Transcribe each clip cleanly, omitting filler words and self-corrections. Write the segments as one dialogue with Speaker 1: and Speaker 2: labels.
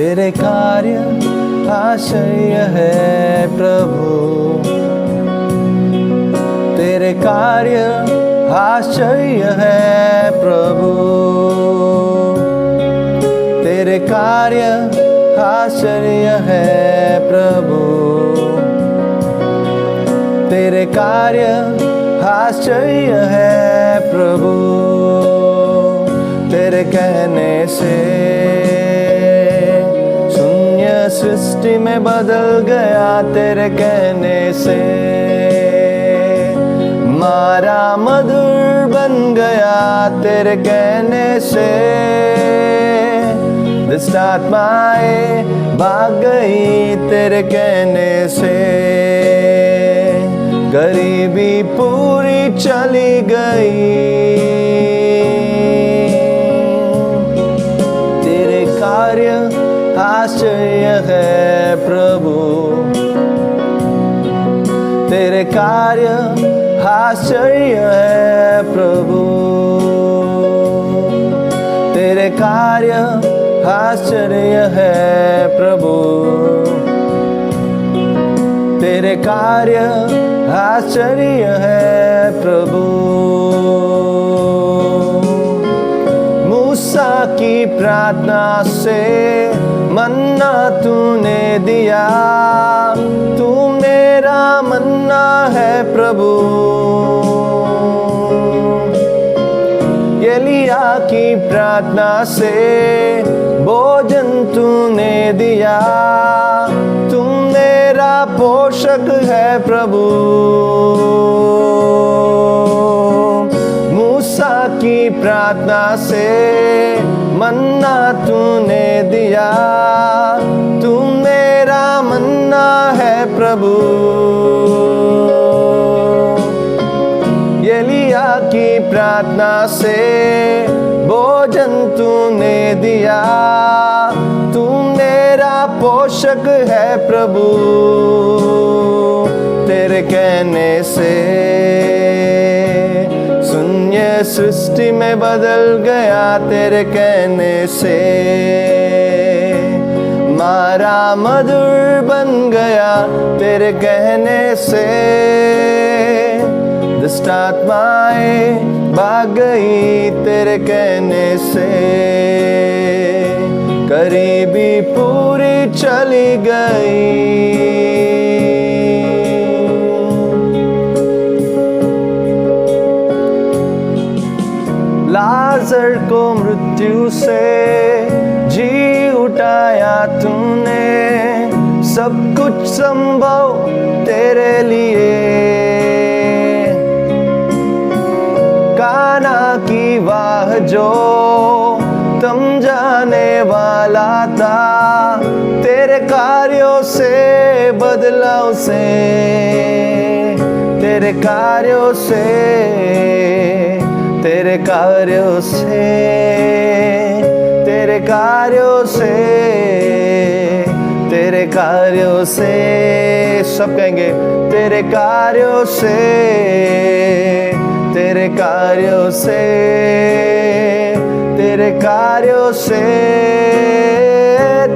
Speaker 1: तेरे कार्य आश्चर्य है प्रभु, तेरे कार्य आश्चर्य है प्रभु, तेरे कार्य आश्चर्य है प्रभु, तेरे कार्य आश्चर्य है प्रभु। तेरे कहने से शून्य सृष्टि में बदल गया, तेरे कहने से मारा मधुर बन गया, तेरे कहने से दुष्ट आत्माएं भाग गई, तेरे कहने से गरीबी पूरी चली गई। तेरे कार्य आश्चर्य है प्रभु, तेरे कार्य आश्चर्य है प्रभु, तेरे कार्य आश्चर्य है प्रभु, तेरे कार्य आश्चर्य है प्रभु। मूसा की प्रार्थना से मन्ना तूने दिया, तू मेरा मन्ना है प्रभु। एलिया की प्रार्थना से भोजन तूने दिया, तुम मेरा पोषक है प्रभु। मूसा की प्रार्थना से मन्ना तूने दिया, तुम मेरा मन्ना है प्रभु। एलिया की प्रार्थना से भोजन तूने दिया, तू मेरा पोषक है प्रभु। तेरे कहने से शून्य सृष्टि में बदल गया, तेरे कहने से मारा मधुर बन गया, तेरे कहने से दुष्ट आत्माएं भाग गई, तेरे कहने से गरीबी पूरी चली गई। लाजर को मृत्यु से जी उठाया तूने, सब कुछ संभव तेरे लिए। काना की वाह जो तुम जाने वाला था, तेरे कार्यों से बदला उसे, तेरे कार्यों से, तेरे कार्यों से, तेरे कार्यों से, तेरे कार्यों से, सब कहेंगे तेरे कार्यों से, तेरे कार्यों से, तेरे कार्यों से,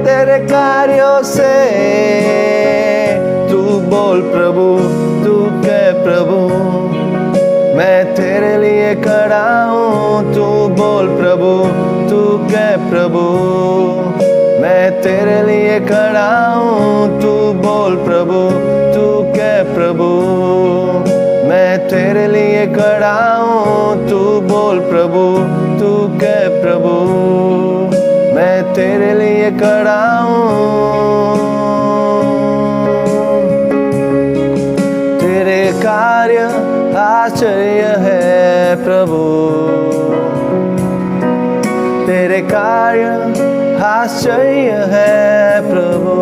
Speaker 1: तेरे कार्यों से। तू बोल प्रभु, तू कह प्रभु, मैं तेरे लिए खड़ा हूँ। तू बोल प्रभु, तू कह प्रभु, मैं तेरे लिए खड़ा हूँ। तू बोल प्रभु, तू कह प्रभु, मैं तेरे लिए खड़ा हूँ। तू बोल प्रभु, तू कह प्रभु, मैं तेरे लिए खड़ा हूँ। तेरे कार्य आश्चर्य है प्रभु, तेरे कार्य आश्चर्य है प्रभु,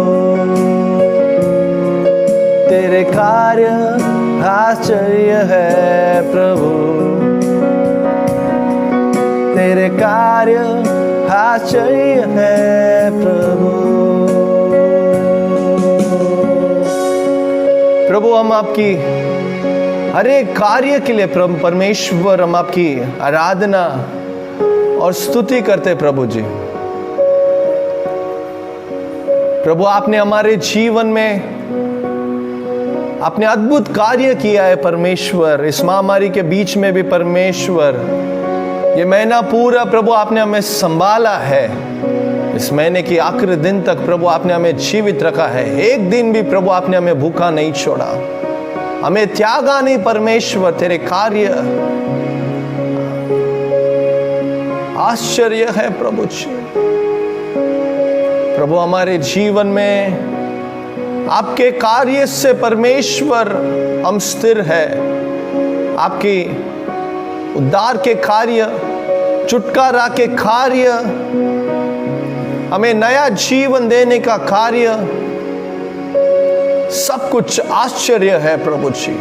Speaker 1: तेरे कार्य आश्चर्य है प्रभु, तेरे कार्य आश्चर्य है प्रभु। प्रभु हम आपकी हर एक कार्य के लिए परमेश्वर हम आपकी आराधना और स्तुति करते प्रभु जी। प्रभु आपने हमारे जीवन में आपने अद्भुत कार्य किया है परमेश्वर। इस महामारी के बीच में भी परमेश्वर ये महीना पूरा प्रभु आपने हमें संभाला है। इस महीने की आखिरी दिन तक प्रभु आपने हमें जीवित रखा है। एक दिन भी प्रभु आपने हमें भूखा नहीं छोड़ा, हमें त्यागा नहीं। परमेश्वर तेरे कार्य आश्चर्य है प्रभु जी। प्रभु हमारे जीवन में आपके कार्य से परमेश्वर हम स्थिर है। आपकी उद्धार के कार्य, छुटकारा के कार्य, हमें नया जीवन देने का कार्य, सब कुछ आश्चर्य है प्रभु जी।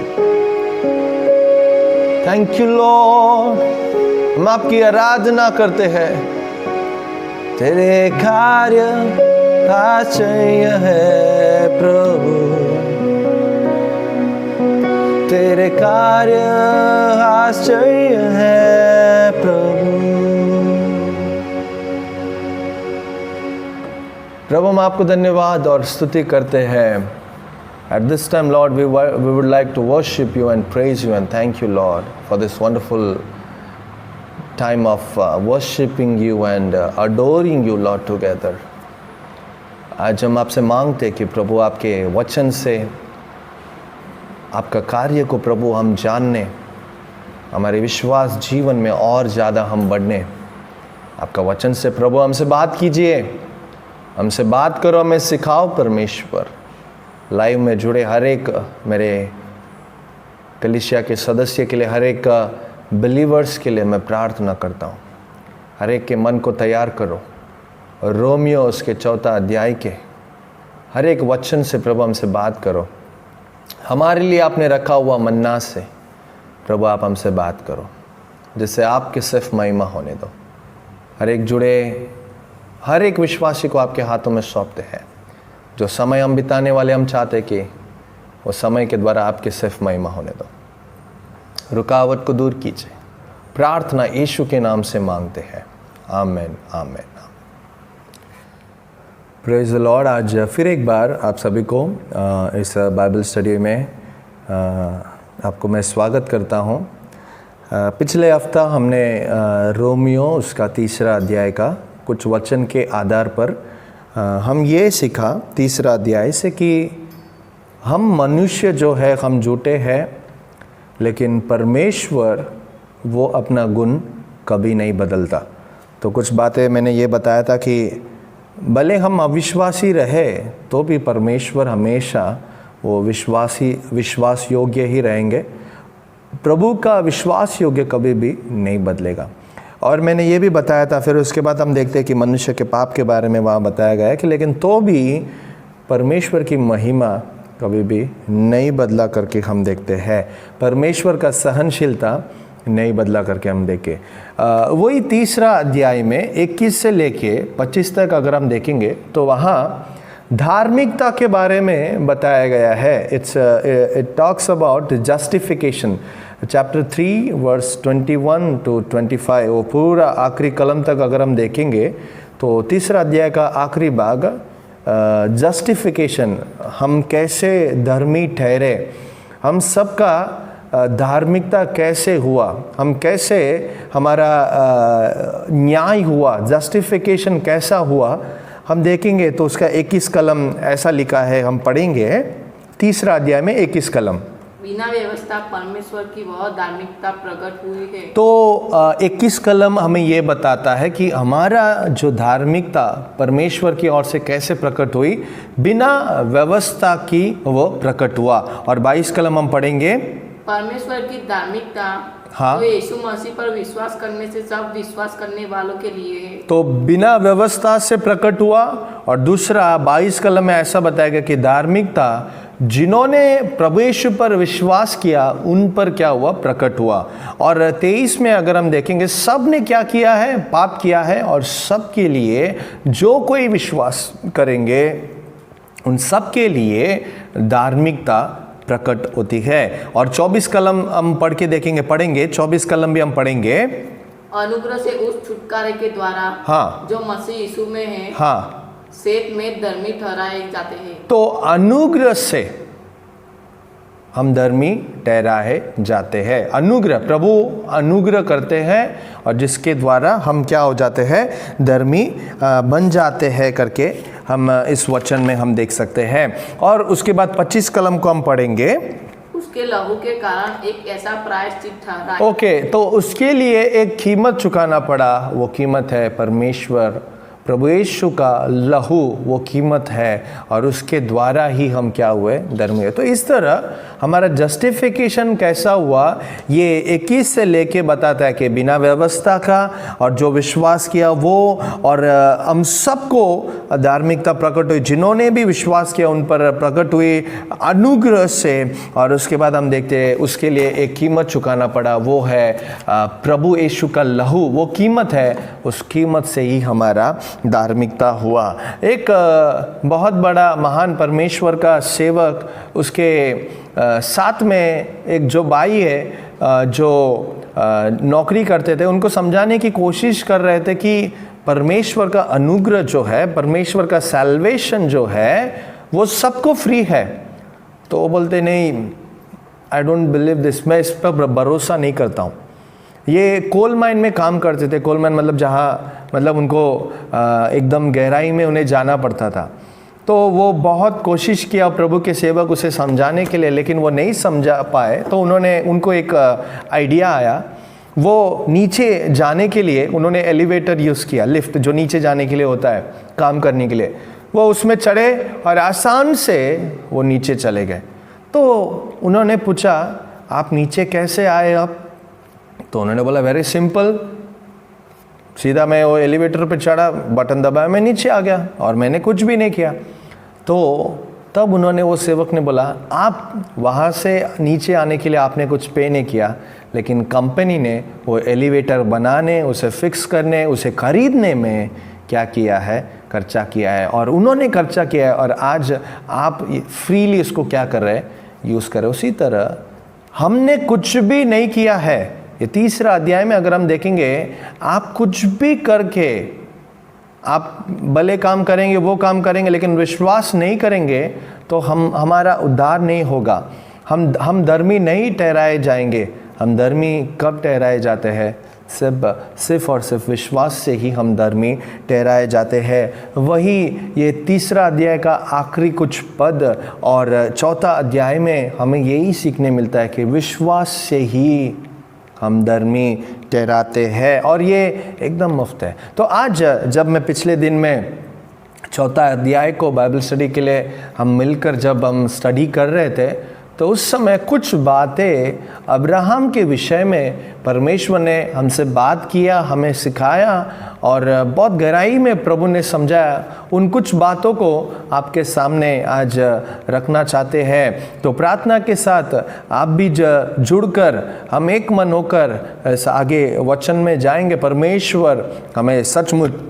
Speaker 1: Thank you lord. हम आपकी आराधना करते हैं। तेरे कार्य आश्चर्य है प्रभु, तेरे कार्य आश्चर्य है प्रभु। प्रभु हम आपको धन्यवाद और स्तुति करते हैं। At this time, Lord, we would like to worship you and praise you and thank you, Lord, for this wonderful time of worshiping you and adoring you, Lord, together. आज हम आपसे मांगते कि प्रभु आपके वचन से आपका कार्य को प्रभु हम जानने, हमारे विश्वास जीवन में और ज़्यादा हम बढ़ने। आपका वचन से प्रभु हमसे बात कीजिए, हमसे बात करो, हमें सिखाओ परमेश्वर। लाइव में जुड़े हर एक मेरे कलीसिया के सदस्य के लिए, हर एक बिलीवर्स के लिए मैं प्रार्थना करता हूँ। हर एक के मन को तैयार करो। रोमियो उसके 4 अध्याय के हर एक वचन से प्रभु हमसे बात करो। हमारे लिए आपने रखा हुआ मन्ना से प्रभु आप हमसे बात करो, जिससे आपके सिर्फ महिमा होने दो। हर एक जुड़े हर एक विश्वासी को आपके हाथों में सौंपते हैं। जो समय हम बिताने वाले, हम चाहते कि वो समय के द्वारा आपके सिर्फ महिमा होने दो। रुकावट को दूर कीजिए। प्रार्थना यीशु के नाम से मांगते हैं, आमीन आमीन। Praise the Lord. आज फिर एक बार आप सभी को इस बाइबल स्टडी में आपको मैं स्वागत करता हूँ। पिछले हफ्ता हमने रोमियो उसका 3 अध्याय का कुछ वचन के आधार पर हम ये सीखा 3 अध्याय से कि हम मनुष्य जो है हम झूठे हैं, लेकिन परमेश्वर वो अपना गुण कभी नहीं बदलता। तो कुछ बातें मैंने ये बताया था कि भले हम अविश्वासी रहे तो भी परमेश्वर हमेशा वो विश्वास योग्य ही रहेंगे। प्रभु का विश्वास योग्य कभी भी नहीं बदलेगा। और मैंने ये भी बताया था, फिर उसके बाद हम देखते हैं कि मनुष्य के पाप के बारे में वहाँ बताया गया है कि लेकिन तो भी परमेश्वर की महिमा कभी भी नहीं बदला करके हम देखते हैं। परमेश्वर का सहनशीलता नहीं बदला करके हम देखें। वही 3 अध्याय में 21 से लेके 25 तक अगर हम देखेंगे तो वहाँ धार्मिकता के बारे में बताया गया है। It talks about justification. Chapter 3 verse 21 to 25, वो पूरा आखिरी कलम तक अगर हम देखेंगे तो 3 अध्याय का आखिरी भाग जस्टिफिकेशन, हम कैसे धर्मी ठहरे, हम सबका धार्मिकता कैसे हुआ, हम कैसे हमारा न्याय हुआ, जस्टिफिकेशन कैसा हुआ, हम देखेंगे। तो उसका 21 कलम ऐसा लिखा है, हम पढ़ेंगे 3 अध्याय में 21 कलम।
Speaker 2: बिना व्यवस्था परमेश्वर की वह धार्मिकता प्रकट हुई है।
Speaker 1: तो 21 कलम हमें ये बताता है कि हमारा जो धार्मिकता परमेश्वर की ओर से कैसे प्रकट हुई, बिना व्यवस्था की वो प्रकट हुआ। और 22 कलम हम पढ़ेंगे,
Speaker 2: परमेश्वर की धार्मिकता
Speaker 1: हाँ,
Speaker 2: जो यीशु मसीह पर विश्वास करने से सब विश्वास करने वालों के लिए है।
Speaker 1: तो बिना व्यवस्था से प्रकट हुआ। और दूसरा 22 कलम में ऐसा बताएगा कि धार्मिकता जिन्होंने प्रभु यीशु पर विश्वास किया उन पर क्या हुआ, प्रकट हुआ। और 23 में अगर हम देखेंगे, सब ने क्या किया है, पाप किया है, और सब के लिए जो कोई विश्वास करेंगे उन सब के लिए धार्मिकता प्रकट होती है। और 24 कलम हम पढ़ेंगे 24 कलम भी हम पढ़ेंगे।
Speaker 2: अनुग्रह से उस छुटकारे के द्वारा
Speaker 1: हाँ,
Speaker 2: जो मसीह यीशु में है,
Speaker 1: हाँ,
Speaker 2: सेत में धर्मी ठहराए जाते हैं।
Speaker 1: तो अनुग्रह से हम धर्मी ठहराए जाते हैं। अनुग्रह, प्रभु अनुग्रह करते हैं और जिसके द्वारा हम क्या हो जाते हैं, धर्मी बन जाते हैं करके हम इस वचन में हम देख सकते हैं। और उसके बाद 25 कलम को हम पढ़ेंगे।
Speaker 2: उसके लहू के कारण एक ऐसा प्रायश्चित ठहरा।
Speaker 1: ओके, तो उसके लिए एक कीमत चुकाना पड़ा। वो कीमत है परमेश्वर, प्रभु यीशु का लहू, वो कीमत है और उसके द्वारा ही हम क्या हुए, धर्मी हुए। तो इस तरह हमारा जस्टिफिकेशन कैसा हुआ, ये 21 से लेके बताता है कि बिना व्यवस्था का और जो विश्वास किया वो, और हम सबको धार्मिकता प्रकट हुई, जिन्होंने भी विश्वास किया उन पर प्रकट हुई अनुग्रह से। और उसके बाद हम देखते हैं उसके लिए एक कीमत चुकाना पड़ा, वो है प्रभु यीशु का लहू, वो कीमत है। उस कीमत से ही हमारा धार्मिकता हुआ। एक बहुत बड़ा महान परमेश्वर का सेवक, उसके साथ में एक जो भाई है जो नौकरी करते थे, उनको समझाने की कोशिश कर रहे थे कि परमेश्वर का अनुग्रह जो है, परमेश्वर का सैल्वेशन जो है, वो सबको फ्री है। तो वो बोलते नहीं, आई डोंट बिलीव दिस, मैं इस पर भरोसा नहीं करता हूँ। ये कोल माइन में काम करते थे। कोल माइन मतलब जहाँ, मतलब उनको एकदम गहराई में उन्हें जाना पड़ता था। तो वो बहुत कोशिश किया प्रभु के सेवक उसे समझाने के लिए, लेकिन वो नहीं समझा पाए। तो उनको एक आइडिया आया। वो नीचे जाने के लिए उन्होंने एलिवेटर यूज़ किया, लिफ्ट जो नीचे जाने के लिए होता है काम करने के लिए। वो उसमें चढ़े और आसान से वो नीचे चले गए। तो उन्होंने पूछा, आप नीचे कैसे आए अब? तो उन्होंने बोला, वेरी सिंपल, सीधा मैं वो एलिवेटर पे चढ़ा, बटन दबाया, मैं नीचे आ गया और मैंने कुछ भी नहीं किया। तो तब उन्होंने, वो सेवक ने बोला, आप वहाँ से नीचे आने के लिए आपने कुछ पे नहीं किया, लेकिन कंपनी ने वो एलिवेटर बनाने, उसे फिक्स करने, उसे खरीदने में क्या किया है, खर्चा किया है। और उन्होंने खर्चा किया है और आज आप फ्रीली इसको क्या कर रहे हैं, यूज़ कर रहे। उसी तरह हमने कुछ भी नहीं किया है। ये 3रा अध्याय में अगर हम देखेंगे, आप कुछ भी करके, आप भले काम करेंगे, वो काम करेंगे, लेकिन विश्वास नहीं करेंगे तो हमारा उद्धार नहीं होगा। हम धर्मी नहीं ठहराए जाएंगे। हम धर्मी कब ठहराए जाते हैं? सिर्फ और सिर्फ विश्वास से ही हम धर्मी ठहराए जाते हैं। वही ये 3रा अध्याय का आखिरी कुछ पद और 4था अध्याय में हमें यही सीखने मिलता है कि विश्वास से ही हम धर्मी ठहराते हैं, और ये एकदम मुफ्त है। तो आज जब मैं पिछले दिन में 4था अध्याय को बाइबल स्टडी के लिए हम मिलकर जब हम स्टडी कर रहे थे, तो उस समय कुछ बातें अब्राहम के विषय में परमेश्वर ने हमसे बात किया, हमें सिखाया और बहुत गहराई में प्रभु ने समझाया। उन कुछ बातों को आपके सामने आज रखना चाहते हैं। तो प्रार्थना के साथ आप भी जुड़कर हम एक मन होकर आगे वचन में जाएंगे। परमेश्वर हमें सचमुच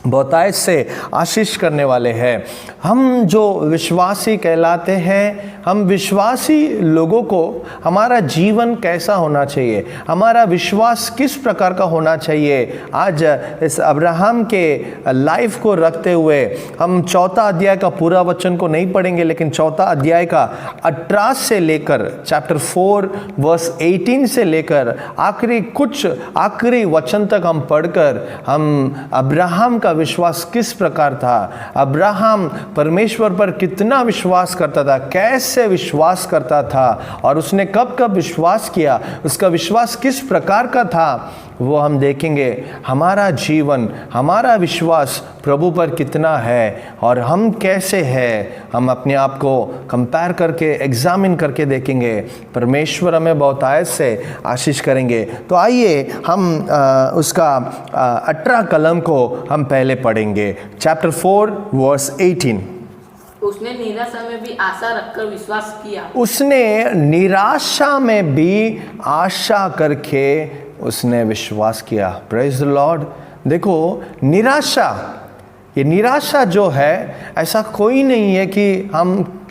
Speaker 1: बहुतायत से आशीष करने वाले हैं। हम जो विश्वासी कहलाते हैं, हम विश्वासी लोगों को हमारा जीवन कैसा होना चाहिए, हमारा विश्वास किस प्रकार का होना चाहिए, आज इस अब्राहम के लाइफ को रखते हुए हम 4था अध्याय का पूरा वचन को नहीं पढ़ेंगे, लेकिन 4था अध्याय का 18 से लेकर चैप्टर 4 वर्स 18 से लेकर आखिरी वचन तक हम पढ़कर हम अब्राहम का विश्वास किस प्रकार था, अब्राहम परमेश्वर पर कितना विश्वास करता था, कैसे विश्वास करता था और उसने कब कब विश्वास किया, उसका विश्वास किस प्रकार का था, वो हम देखेंगे। हमारा जीवन, हमारा विश्वास प्रभु पर कितना है और हम कैसे हैं, हम अपने आप को कंपेयर करके, एग्जामिन करके देखेंगे। परमेश्वर हमें बहुतायत से आशीष करेंगे। तो आइए हम उसका 18 कलम को हम पहले पढ़ेंगे। Chapter 4 verse 18।
Speaker 2: उसने निराशा में भी आशा रखकर विश्वास किया।
Speaker 1: उसने निराशा में भी आशा करके उसने विश्वास किया। Praise the Lord. देखो, निराशा, ये निराशा जो है, ऐसा कोई नहीं है कि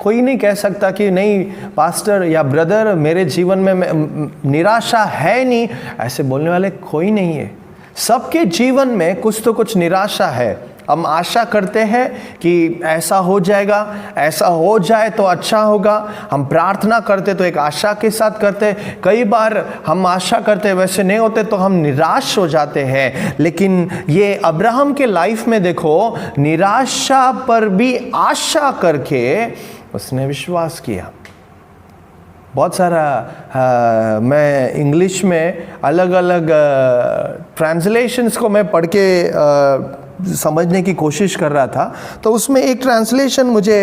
Speaker 1: कोई नहीं कह सकता कि नहीं पास्टर या ब्रदर मेरे जीवन में निराशा है नहीं, ऐसे बोलने वाले कोई नहीं है। सबके जीवन में कुछ तो कुछ निराशा है। हम आशा करते हैं कि ऐसा हो जाएगा, ऐसा हो जाए तो अच्छा होगा। हम प्रार्थना करते तो एक आशा के साथ करते। कई बार हम आशा करते वैसे नहीं होते तो हम निराश हो जाते हैं। लेकिन ये अब्राहम के लाइफ में देखो, निराशा पर भी आशा करके उसने विश्वास किया। बहुत सारा मैं इंग्लिश में अलग अलग ट्रांसलेशंस को मैं पढ़ के समझने की कोशिश कर रहा था, तो उसमें एक ट्रांसलेशन मुझे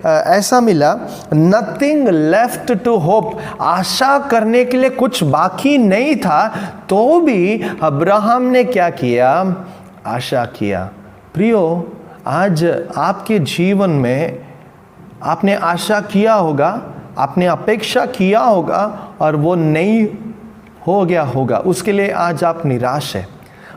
Speaker 1: ऐसा मिला, नथिंग लेफ्ट टू होप। आशा करने के लिए कुछ बाकी नहीं था, तो भी अब्राहम ने क्या किया? आशा किया। प्रियो, आज आपके जीवन में आपने आशा किया होगा, आपने अपेक्षा किया होगा और वो नहीं हो गया होगा, उसके लिए आज आप निराश है।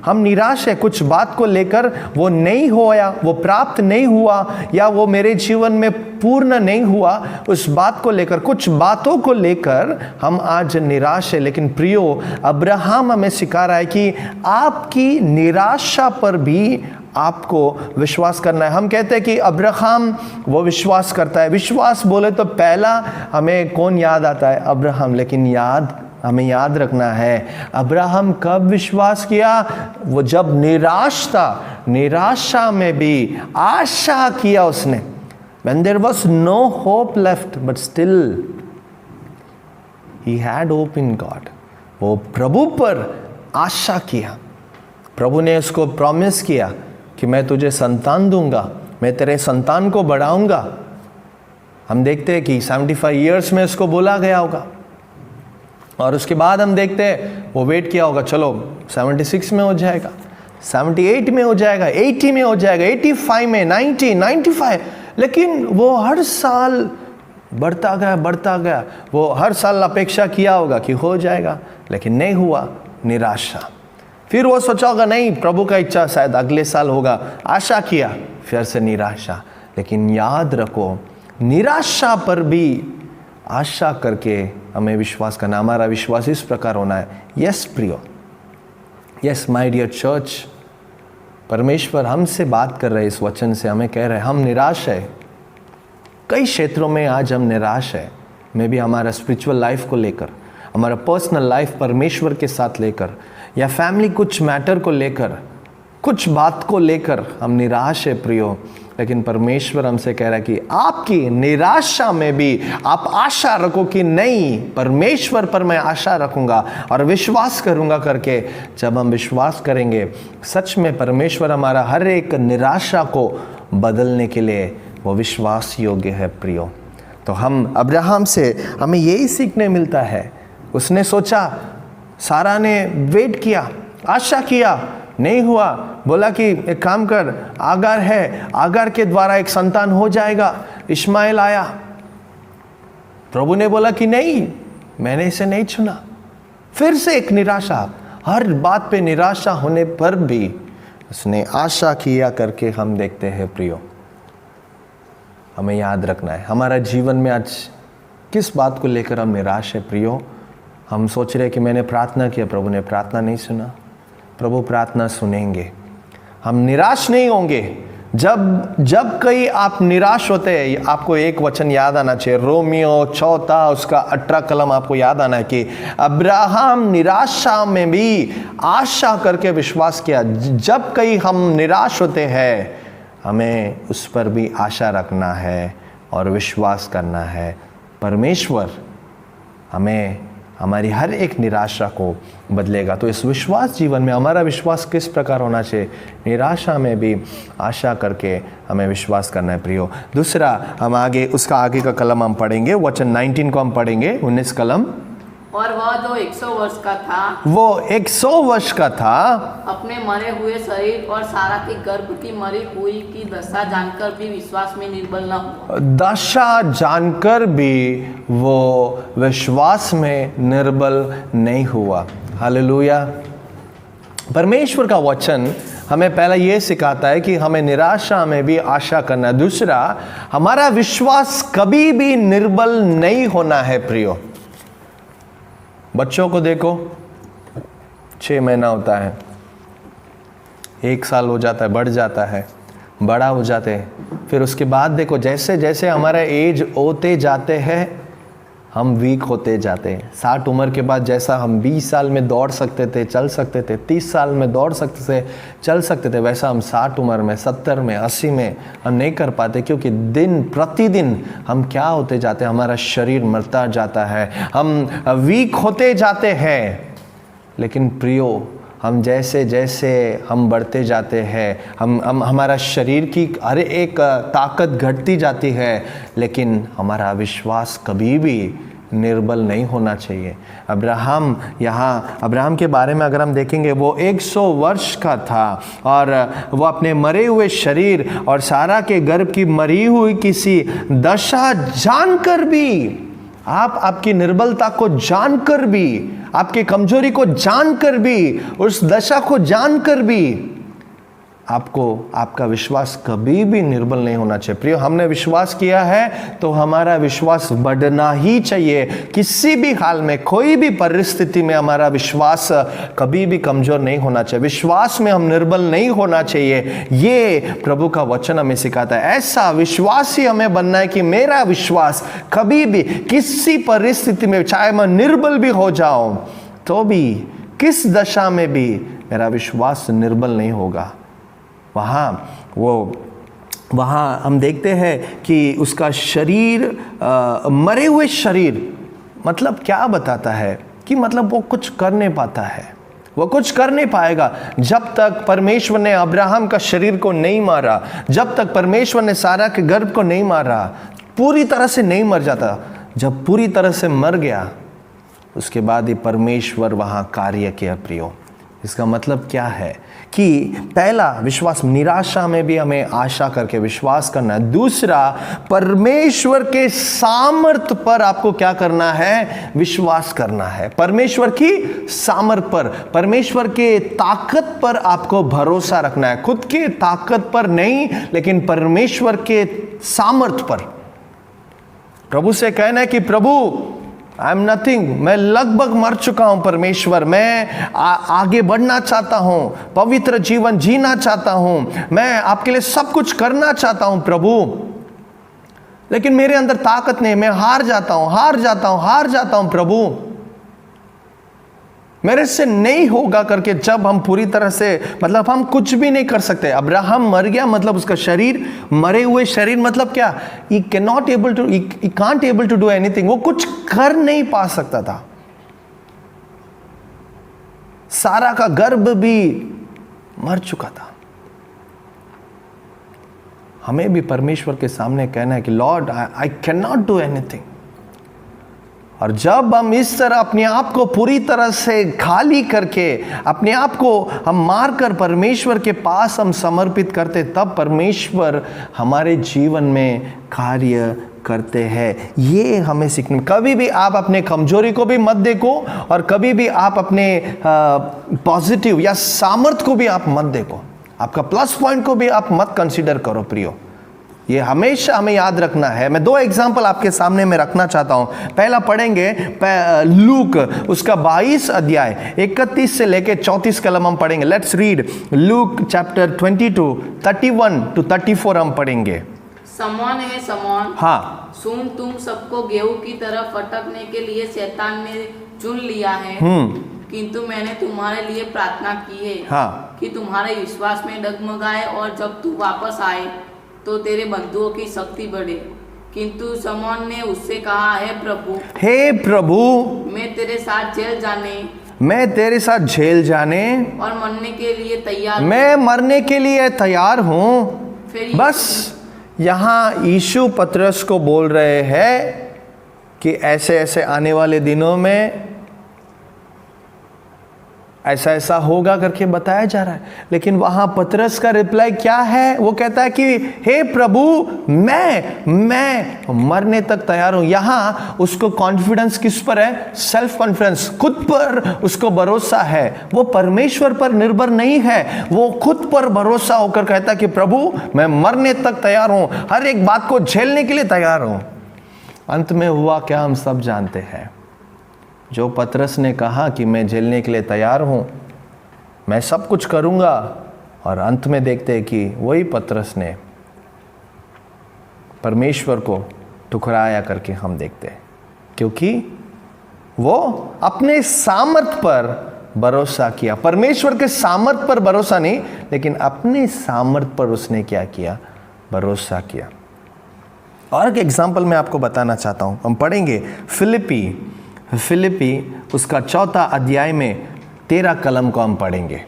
Speaker 1: हम निराश है कुछ बात को लेकर, वो नहीं होया, वो प्राप्त नहीं हुआ, या वो मेरे जीवन में पूर्ण नहीं हुआ, उस बात को लेकर, कुछ बातों को लेकर हम आज निराश है। लेकिन प्रियो, अब्राहम हमें सिखा रहा है कि आपकी निराशा पर भी आपको विश्वास करना है। हम कहते हैं कि अब्राहम वो विश्वास करता है। विश्वास बोले तो पहला हमें कौन याद आता है? अब्राहम। लेकिन हमें याद रखना है, अब्राहम कब विश्वास किया? वो जब निराश था, निराशा में भी आशा किया उसने। When there was no hope left, but still he had hope in God. वो प्रभु पर आशा किया। प्रभु ने उसको प्रॉमिस किया कि मैं तुझे संतान दूंगा, मैं तेरे संतान को बढ़ाऊंगा। हम देखते हैं कि 75 इयर्स में उसको बोला गया होगा, और उसके बाद हम देखते हैं वो वेट किया होगा, चलो 76 में हो जाएगा, 78 में हो जाएगा, 80 में हो जाएगा, 85 में, 90, 95। लेकिन वो हर साल बढ़ता गया। वो हर साल अपेक्षा किया होगा कि हो जाएगा, लेकिन नहीं हुआ, निराशा। फिर वो सोचा होगा नहीं, प्रभु का इच्छा शायद अगले साल होगा, आशा किया, फिर से निराशा। लेकिन याद रखो, निराशा पर भी आशा करके हमें विश्वास करना। हमारा विश्वास इस प्रकार होना है। यस प्रियो, यस माय डियर चर्च, परमेश्वर हमसे बात कर रहे इस वचन से, हमें कह रहे हैं हम निराश है। कई क्षेत्रों में आज हम निराश है। मे भी हमारा स्पिरिचुअल लाइफ को लेकर, हमारा पर्सनल लाइफ परमेश्वर के साथ लेकर, या फैमिली कुछ मैटर को लेकर, कुछ बात को लेकर हम निराश है प्रियो। लेकिन परमेश्वर हमसे कह रहा है कि आपकी निराशा में भी आप आशा रखो कि नहीं, परमेश्वर पर मैं आशा रखूंगा और विश्वास करूंगा करके। जब हम विश्वास करेंगे, सच में परमेश्वर हमारा हर एक निराशा को बदलने के लिए वो विश्वास योग्य है प्रियो। तो हम अब्राहम से हमें यही सीखने मिलता है। उसने सोचा, सारा ने वेट किया, आशा किया, नहीं हुआ, बोला कि एक काम कर, आगार है, आगार के द्वारा एक संतान हो जाएगा। इश्माइल आया, प्रभु ने बोला कि नहीं, मैंने इसे नहीं चुना। फिर से एक निराशा, हर बात पे निराशा होने पर भी उसने आशा किया करके हम देखते हैं प्रियो। हमें याद रखना है, हमारा जीवन में आज किस बात को लेकर हम निराश है प्रियो। हम सोच रहे कि मैंने प्रार्थना किया, प्रभु ने प्रार्थना नहीं सुना। प्रभु प्रार्थना सुनेंगे, हम निराश नहीं होंगे। जब कहीं आप निराश होते हैं, आपको एक वचन याद आना चाहिए, रोमियो 4 उसका 18 कलम आपको याद आना है कि अब्राहम निराशा में भी आशा करके विश्वास किया। जब कहीं हम निराश होते हैं, हमें उस पर भी आशा रखना है और विश्वास करना है। परमेश्वर हमें हमारी हर एक निराशा को बदलेगा। तो इस विश्वास जीवन में हमारा विश्वास किस प्रकार होना चाहिए? निराशा में भी आशा करके हमें विश्वास करना है प्रियो। दूसरा, हम उसका आगे का कलम हम पढ़ेंगे, वचन 19 को हम पढ़ेंगे, 19 कलम।
Speaker 2: और वह जो 100 वर्ष का था,
Speaker 1: वो 100 वर्ष का था,
Speaker 2: अपने मरे हुए शरीर और सारा के गर्भ की मरी हुई की दशा जानकर भी विश्वास में निर्बल न हुआ।
Speaker 1: दशा जानकर भी वो विश्वास में निर्बल नहीं हुआ। हालेलुया। परमेश्वर का वचन हमें पहला ये सिखाता है कि हमें निराशा में भी आशा करना। दूसरा, हमारा विश्वास कभी भी निर्बल नहीं होना है प्रियो। बच्चों को देखो, 6 महीना होता है, 1 साल हो जाता है, बढ़ जाता है, बड़ा हो जाते हैं। फिर उसके बाद देखो जैसे जैसे हमारा एज होते जाते हैं हम वीक होते जाते हैं। 60 उम्र के बाद जैसा हम 20 साल में दौड़ सकते थे, चल सकते थे, 30 साल में दौड़ सकते थे, चल सकते थे, वैसा हम 60 उम्र में, 70 में, 80 में हम नहीं कर पाते, क्योंकि दिन प्रतिदिन हम क्या होते जाते हैं, हमारा शरीर मरता जाता है, हम वीक होते जाते हैं। लेकिन प्रियो, हम जैसे जैसे हम बढ़ते जाते हैं, हम हमारा शरीर की हर एक ताकत घटती जाती है, लेकिन हमारा विश्वास कभी भी निर्बल नहीं होना चाहिए। अब्राहम के बारे में अगर हम देखेंगे, वो 100 वर्ष का था और वो अपने मरे हुए शरीर और सारा के गर्भ की मरी हुई किसी दशा जानकर भी, आपकी निर्बलता को जानकर भी, आपकी कमजोरी को जानकर भी, उस दशा को जानकर भी आपका विश्वास कभी भी निर्बल नहीं होना चाहिए। प्रियो, हमने विश्वास किया है तो हमारा विश्वास बढ़ना ही चाहिए। किसी भी हाल में, कोई भी परिस्थिति में हमारा विश्वास कभी भी कमजोर नहीं होना चाहिए। विश्वास में हम निर्बल नहीं होना चाहिए। ये प्रभु का वचन हमें सिखाता है। ऐसा विश्वास ही हमें बनना है कि मेरा विश्वास कभी भी किसी परिस्थिति में, चाहे मैं निर्बल भी हो जाऊं तो भी, किस दशा में भी मेरा विश्वास निर्बल नहीं होगा। वहाँ हम देखते हैं कि उसका शरीर, मरे हुए शरीर, मतलब क्या बताता है कि मतलब वो कुछ कर नहीं पाता है, वो कुछ कर नहीं पाएगा जब तक परमेश्वर ने अब्राहम का शरीर को नहीं मारा, जब तक परमेश्वर ने सारा के गर्भ को नहीं मारा, पूरी तरह से नहीं मर जाता। जब पूरी तरह से मर गया, उसके बाद ही परमेश्वर वहाँ कार्य किया। प्रियो, इसका मतलब क्या है कि पहला, विश्वास, निराशा में भी हमें आशा करके विश्वास करना है। दूसरा, परमेश्वर के सामर्थ पर आपको क्या करना है, विश्वास करना है। परमेश्वर की सामर्थ पर, परमेश्वर के ताकत पर आपको भरोसा रखना है। खुद के ताकत पर नहीं, लेकिन परमेश्वर के सामर्थ पर। प्रभु से कहना है कि प्रभु, आई एम नथिंग, मैं लगभग मर चुका हूं परमेश्वर, मैं आगे बढ़ना चाहता हूं, पवित्र जीवन जीना चाहता हूं, मैं आपके लिए सब कुछ करना चाहता हूं प्रभु, लेकिन मेरे अंदर ताकत नहीं, मैं हार जाता हूं प्रभु, मेरे से नहीं होगा करके जब हम पूरी तरह से, मतलब हम कुछ भी नहीं कर सकते। अब्राहम मर गया, मतलब उसका शरीर, मरे हुए शरीर मतलब क्या, he can't able to do anything, वो कुछ कर नहीं पा सकता था। सारा का गर्भ भी मर चुका था। हमें भी परमेश्वर के सामने कहना है कि Lord, I can not do anything. और जब हम इस तरह अपने आप को पूरी तरह से खाली करके, अपने आप को हम मार कर परमेश्वर के पास हम समर्पित करते, तब परमेश्वर हमारे जीवन में कार्य करते हैं। ये हमें सीखना। कभी भी आप अपने कमजोरी को भी मत देखो और कभी भी आप अपने पॉजिटिव या सामर्थ्य को भी आप मत देखो, आपका प्लस पॉइंट को भी आप मत कंसीडर करो। प्रियो, ये हमेशा हमें याद रखना है। मैं 2 एग्जाम्पल आपके सामने में रखना चाहता हूं। पहला पढ़ेंगे लूक उसका 22 अध्याय 31 से लेके 34 कलम हम पढ़ेंगे। Let's read Luke chapter 22 31 to 34 हम पढ़ेंगे।
Speaker 2: समौन है समौन,
Speaker 1: हाँ,
Speaker 2: सुन, तुम सबको गेहूं की तरफ फटकने के लिए शैतान ने चुन लिया है, किंतु मैंने तुम्हारे लिए प्रार्थना की है,
Speaker 1: हाँ,
Speaker 2: कि तुम्हारे विश्वास में डगमगाए और जब तू वापस आए तो तेरे बंधुओं की शक्ति बढ़े। किंतु समौन ने उससे कहा, हे प्रभु, मैं तेरे साथ जेल जाने और मरने के लिए तैयार, मैं मरने के लिए तैयार हूँ। बस यहाँ यीशु पतरस को बोल रहे हैं कि ऐसे ऐसे आने वाले दिनों में ऐसा ऐसा होगा करके बताया जा रहा है। लेकिन वहां पतरस का रिप्लाई क्या है, वो कहता है कि हे प्रभु, मैं मरने तक तैयार हूं। यहां उसको कॉन्फिडेंस किस पर है, सेल्फ कॉन्फिडेंस, खुद पर उसको भरोसा है। वो परमेश्वर पर निर्भर नहीं है, वो खुद पर भरोसा होकर कहता है कि प्रभु, मैं मरने तक तैयार हूं, हर एक बात को झेलने के लिए तैयार हूं। अंत में हुआ क्या हम सब जानते हैं। जो पतरस ने कहा कि मैं झेलने के लिए तैयार हूं, मैं सब कुछ करूंगा, और अंत में देखते हैं कि वही पतरस ने परमेश्वर को ठुकराया करके हम देखते हैं, क्योंकि वो अपने सामर्थ पर भरोसा किया। परमेश्वर के सामर्थ पर भरोसा नहीं, लेकिन अपने सामर्थ पर उसने क्या किया? भरोसा किया। और एक एग्जाम्पल मैं आपको बताना चाहता हूं। हम पढ़ेंगे फिलिपी उसका 4 अध्याय में 13 कलम को हम पढ़ेंगे।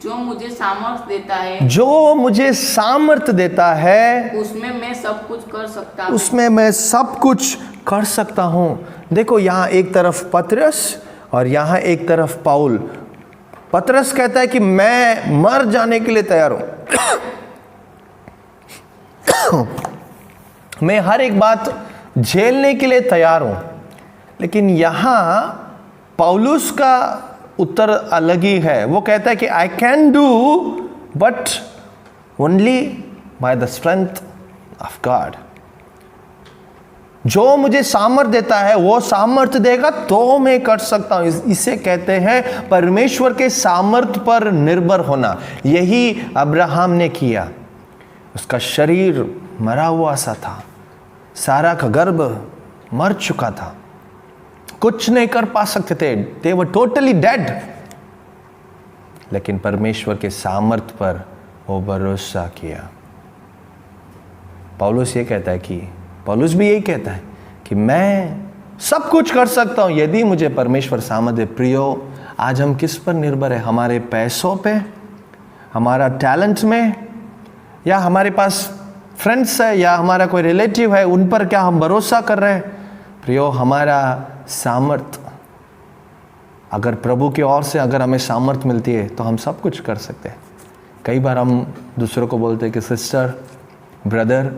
Speaker 3: जो मुझे सामर्थ देता है,
Speaker 2: जो मुझे सामर्थ देता है,
Speaker 3: उसमें मैं सब कुछ कर सकता हूँ।
Speaker 2: उसमें मैं सब कुछ कर सकता हूं। देखो, यहां एक तरफ पतरस और यहां एक तरफ पाउल। पतरस कहता है कि मैं मर जाने के लिए तैयार हूं, मैं हर एक बात झेलने के लिए तैयार हूं। लेकिन यहां पौलुस का उत्तर अलग ही है। वो कहता है कि I can do but only by the strength of God. जो मुझे सामर्थ देता है, वो सामर्थ देगा तो मैं कर सकता हूं। इसे कहते हैं परमेश्वर के सामर्थ पर निर्भर होना। यही अब्राहम ने किया। उसका शरीर मरा हुआ सा था, सारा का गर्भ मर चुका था, कुछ नहीं कर पा सकते थे, दे वर टोटली डेड। लेकिन परमेश्वर के सामर्थ पर वो भरोसा किया। पौलुस ये कहता है कि पौलुस भी यही कहता है कि मैं सब कुछ कर सकता हूं यदि मुझे परमेश्वर सामर्थ दे। प्रियो, आज हम किस पर निर्भर है? हमारे पैसों पे, हमारा टैलेंट में, या हमारे पास फ्रेंड्स है, या हमारा कोई रिलेटिव है, उन पर क्या हम भरोसा कर रहे हैं? प्रियो, हमारा सामर्थ अगर प्रभु की ओर से अगर हमें सामर्थ मिलती है तो हम सब कुछ कर सकते हैं। कई बार हम दूसरों को बोलते हैं कि सिस्टर, ब्रदर,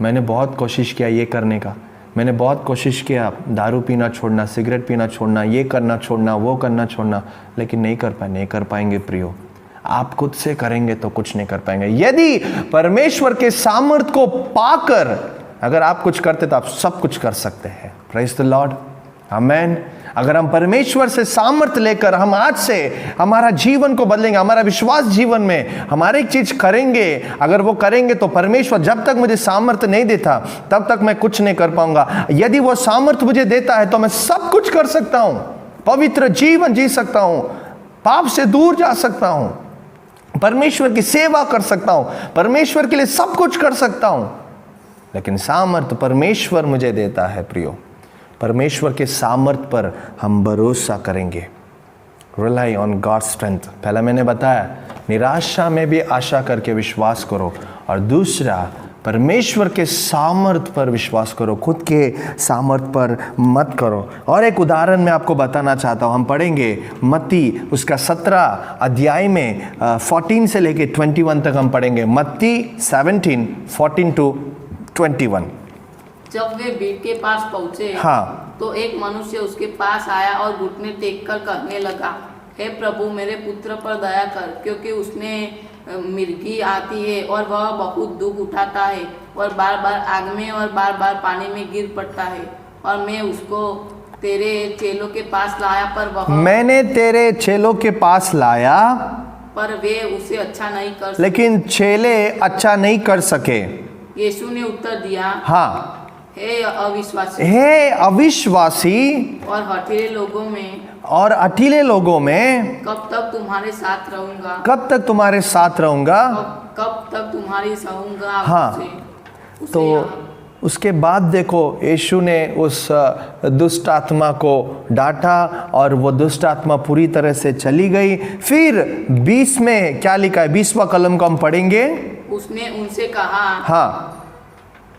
Speaker 2: मैंने बहुत कोशिश किया ये करने का, मैंने बहुत कोशिश किया दारू पीना छोड़ना, सिगरेट पीना छोड़ना, ये करना छोड़ना, वो करना छोड़ना, लेकिन नहीं कर पाएंगे। प्रियो, आप खुद से करेंगे तो कुछ नहीं कर पाएंगे। यदि परमेश्वर के सामर्थ को पाकर अगर आप कुछ करते तो आप सब कुछ कर सकते हैं। प्रेज द लॉर्ड, आमेन। अगर हम परमेश्वर से सामर्थ लेकर हम आज से हमारा जीवन को बदलेंगे, हमारा विश्वास जीवन में हमारे एक चीज करेंगे, अगर वो करेंगे तो परमेश्वर जब तक मुझे सामर्थ नहीं देता तब तक मैं कुछ नहीं कर पाऊंगा। यदि वो सामर्थ मुझे देता है तो मैं सब कुछ कर सकता हूं, पवित्र जीवन जी सकता हूं, पाप से दूर जा सकता हूं, परमेश्वर की सेवा कर सकता हूं, परमेश्वर के लिए सब कुछ कर सकता हूं। लेकिन सामर्थ परमेश्वर मुझे देता है। प्रियो, परमेश्वर के सामर्थ पर हम भरोसा करेंगे। Rely on God strength. पहला मैंने बताया, निराशा में भी आशा करके विश्वास करो, और दूसरा परमेश्वर के सामर्थ पर विश्वास करो, खुद के सामर्थ पर मत करो। और एक उदाहरण मैं आपको बताना चाहता हूँ। हम पढ़ेंगे मत्ती उसका 17 अध्याय में 14 से लेके 21 तक हम पढ़ेंगे। मत्ती 17, 14 to 21।
Speaker 3: जब वे भीड़ के पास पहुंचे,
Speaker 2: हाँ,
Speaker 3: तो एक मनुष्य उसके पास आया और घुटने टेक कर कहने लगा, हे प्रभु, मेरे पुत्र पर दया कर, क्योंकि उसने मिर्गी आती है और वह बहुत दुख उठाता है और बार बार आग में और बार बार पानी में गिर पड़ता है। और मैं उसको तेरे चेलों के पास लाया,
Speaker 2: मैंने तेरे चेलों के पास लाया,
Speaker 3: पर वे उसे अच्छा नहीं कर सके।
Speaker 2: लेकिन चेले अच्छा नहीं कर सके।
Speaker 3: यीशु ने उत्तर दिया,
Speaker 2: हाँ,
Speaker 3: हे अविश्वासी और हठीले लोगों में कब तक तुम्हारे साथ रहूंगा?
Speaker 2: कब तक तुम्हारे साथ रहूंगा?
Speaker 3: कब तक तुम्हारी सहूंगा?
Speaker 2: हाँ, तो उसके बाद देखो, यीशु ने उस दुष्ट आत्मा को डांटा और वो दुष्ट आत्मा पूरी तरह से चली गई। फिर 20 में क्या लिखा है? 20वां कलम को हम पढ़ेंगे।
Speaker 3: उसने उनसे कहा,
Speaker 2: हाँ,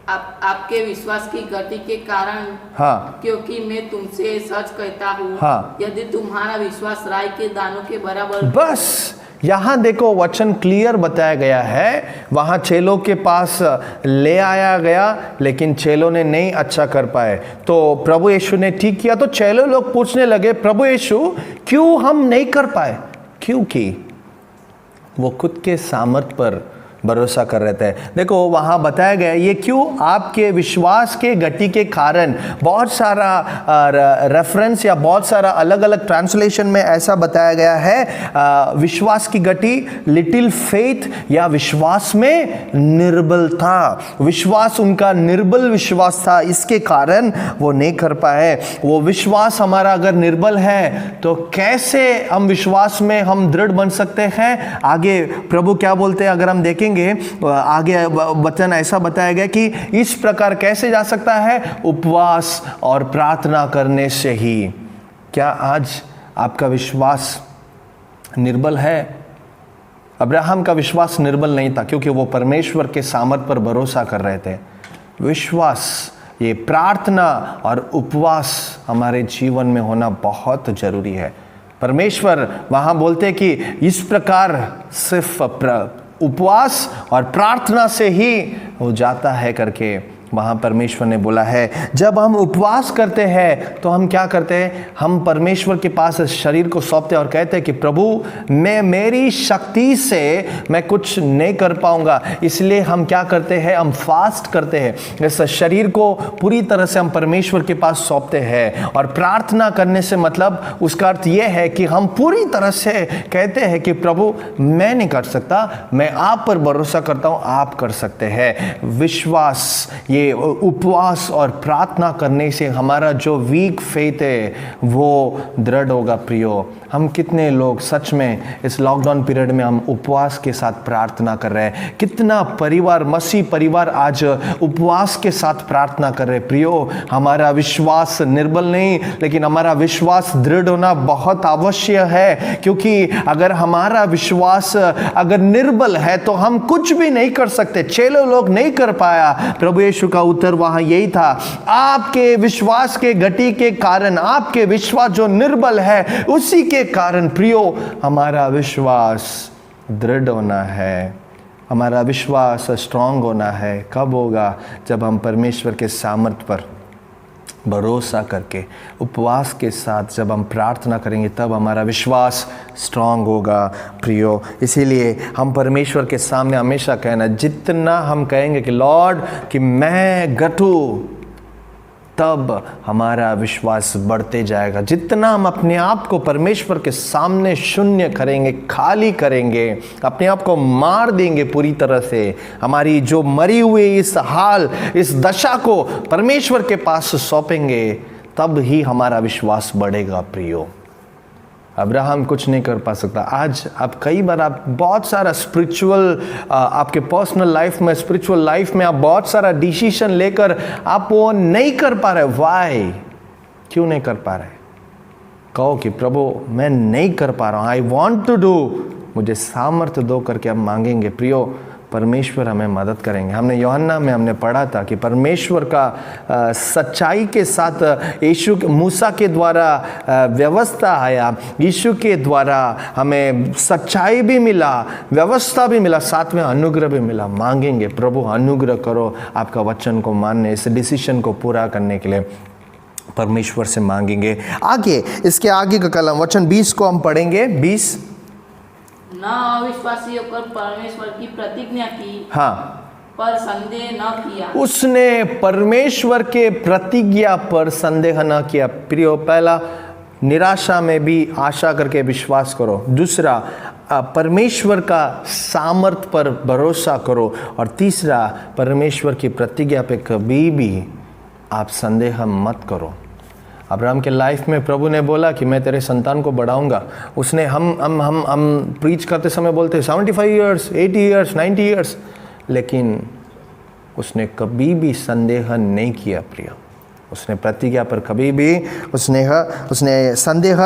Speaker 3: आपके विश्वास की गति के कारण,
Speaker 2: हाँ,
Speaker 3: क्योंकि मैं तुमसे सच कहता हूँ,
Speaker 2: हाँ,
Speaker 3: यदि तुम्हारा विश्वास राई के दानों के बराबर।
Speaker 2: बस यहाँ देखो, वचन क्लियर बताया गया है। वहां चेलों के पास ले आया गया, लेकिन चेलों ने नहीं अच्छा कर पाए, तो प्रभु यीशु ने ठीक किया। तो चेलों लोग पूछने लगे, प्रभु यीशु, क्यों हम नहीं कर पाए? क्योंकि वो खुद के सामर्थ पर भरोसा कर रहे थे। देखो वहाँ बताया गया ये क्यों, आपके विश्वास के गति के कारण। बहुत सारा रेफरेंस या बहुत सारा अलग अलग ट्रांसलेशन में ऐसा बताया गया है, विश्वास की गति, लिटिल फेथ, या विश्वास में निर्बलता। विश्वास उनका निर्बल विश्वास था, इसके कारण वो नहीं कर पाए। वो विश्वास हमारा अगर निर्बल है तो कैसे हम विश्वास में हम दृढ़ बन सकते हैं? आगे प्रभु क्या बोलते हैं अगर हम देखेंगे, आगे वचन ऐसा बताया गया कि इस प्रकार कैसे जा सकता है, उपवास और प्रार्थना करने से ही। क्या आज आपका विश्वास निर्बल है? अब्राहम का विश्वास निर्बल नहीं था क्योंकि वो परमेश्वर के सामर्थ पर भरोसा कर रहे थे। विश्वास, ये प्रार्थना और उपवास हमारे जीवन में होना बहुत जरूरी है। परमेश्वर वहाँ बोलते हैं कि इस प्रकार सिर्फ उपवास और प्रार्थना से ही हो जाता है करके वहाँ परमेश्वर ने बोला है। जब हम उपवास करते हैं तो हम क्या करते हैं, हम परमेश्वर के पास शरीर को सौंपते हैं और कहते हैं कि प्रभु मैं, मेरी शक्ति से मैं कुछ नहीं कर पाऊंगा, इसलिए हम क्या करते हैं, हम फास्ट करते हैं। इस शरीर को पूरी तरह से हम परमेश्वर के पास सौंपते हैं। और प्रार्थना करने से मतलब उसका अर्थ यह है कि हम पूरी तरह से कहते हैं कि प्रभु मैं नहीं कर सकता, मैं आप पर भरोसा करता हूँ, आप कर सकते हैं। विश्वास, ये उपवास और प्रार्थना करने से हमारा जो वीक फेथ है वो दृढ़ होगा। प्रियो, हम कितने लोग सच में इस लॉकडाउन पीरियड में हम उपवास के साथ प्रार्थना कर रहे हैं? कितना परिवार, मसीह परिवार आज उपवास के साथ प्रार्थना कर रहे हैं? प्रियो, हमारा विश्वास निर्बल नहीं, लेकिन हमारा विश्वास दृढ़ होना बहुत आवश्यक है, क्योंकि अगर हमारा विश्वास अगर निर्बल है तो हम कुछ भी नहीं कर सकते। 6 लोग नहीं कर पाया, प्रभु यीशु का उत्तर वहां यही था, आपके विश्वास के गति के कारण, आपके विश्वास जो निर्बल है उसी के कारण प्रियो हमारा विश्वास दृढ़ होना है, हमारा विश्वास स्ट्रांग होना है। कब होगा? जब हम परमेश्वर के सामर्थ पर भरोसा करके उपवास के साथ जब हम प्रार्थना करेंगे तब हमारा विश्वास स्ट्रांग होगा। प्रियो, इसीलिए हम परमेश्वर के सामने हमेशा कहना, जितना हम कहेंगे कि लॉर्ड कि मैं गठू, तब हमारा विश्वास बढ़ते जाएगा। जितना हम अपने आप को परमेश्वर के सामने शून्य करेंगे, खाली करेंगे, अपने आप को मार देंगे पूरी तरह से, हमारी जो मरी हुई इस हाल, इस दशा को परमेश्वर के पास सौंपेंगे, तब ही हमारा विश्वास बढ़ेगा। प्रियो, अब्राहम कुछ नहीं कर पा सकता। आज आप कई बार आप बहुत सारा स्पिरिचुअल, आपके पर्सनल लाइफ में, स्पिरिचुअल लाइफ में आप बहुत सारा डिसीजन लेकर आप वो नहीं कर पा रहे। वाई? क्यों नहीं कर पा रहे? कहो कि प्रभु मैं नहीं कर पा रहा हूँ, आई वॉन्ट टू डू, मुझे सामर्थ्य दो करके हम मांगेंगे। प्रियो, परमेश्वर हमें मदद करेंगे। हमने यूहन्ना में हमने पढ़ा था कि परमेश्वर का सच्चाई के साथ यीशु, मूसा के द्वारा व्यवस्था आया, यीशु के द्वारा हमें सच्चाई भी मिला, व्यवस्था भी मिला, साथ में अनुग्रह भी मिला। मांगेंगे, प्रभु अनुग्रह करो आपका वचन को मानने, इस डिसीजन को पूरा करने के लिए परमेश्वर से मांगेंगे। आगे इसके आगे का कलम वचन 20 को हम पढ़ेंगे। 20,
Speaker 3: न अविश्वासी होकर परमेश्वर की प्रतिज्ञा की,
Speaker 2: हाँ,
Speaker 3: पर संदेह न किया।
Speaker 2: उसने परमेश्वर के प्रतिज्ञा पर संदेह न किया। प्रियो, पहला निराशा में भी आशा करके विश्वास करो। दूसरा, परमेश्वर का सामर्थ पर भरोसा करो। और तीसरा, परमेश्वर की प्रतिज्ञा पे कभी भी आप संदेह मत करो। अब्राहम के लाइफ में प्रभु ने बोला कि मैं तेरे संतान को बढ़ाऊंगा। उसने हम प्रीच करते समय बोलते 75 ईयर्स, 80 ईयर्स, 90 ईयर्स, लेकिन उसने कभी भी संदेह नहीं किया। प्रिय, उसने प्रतिज्ञा पर कभी भी उसने संदेह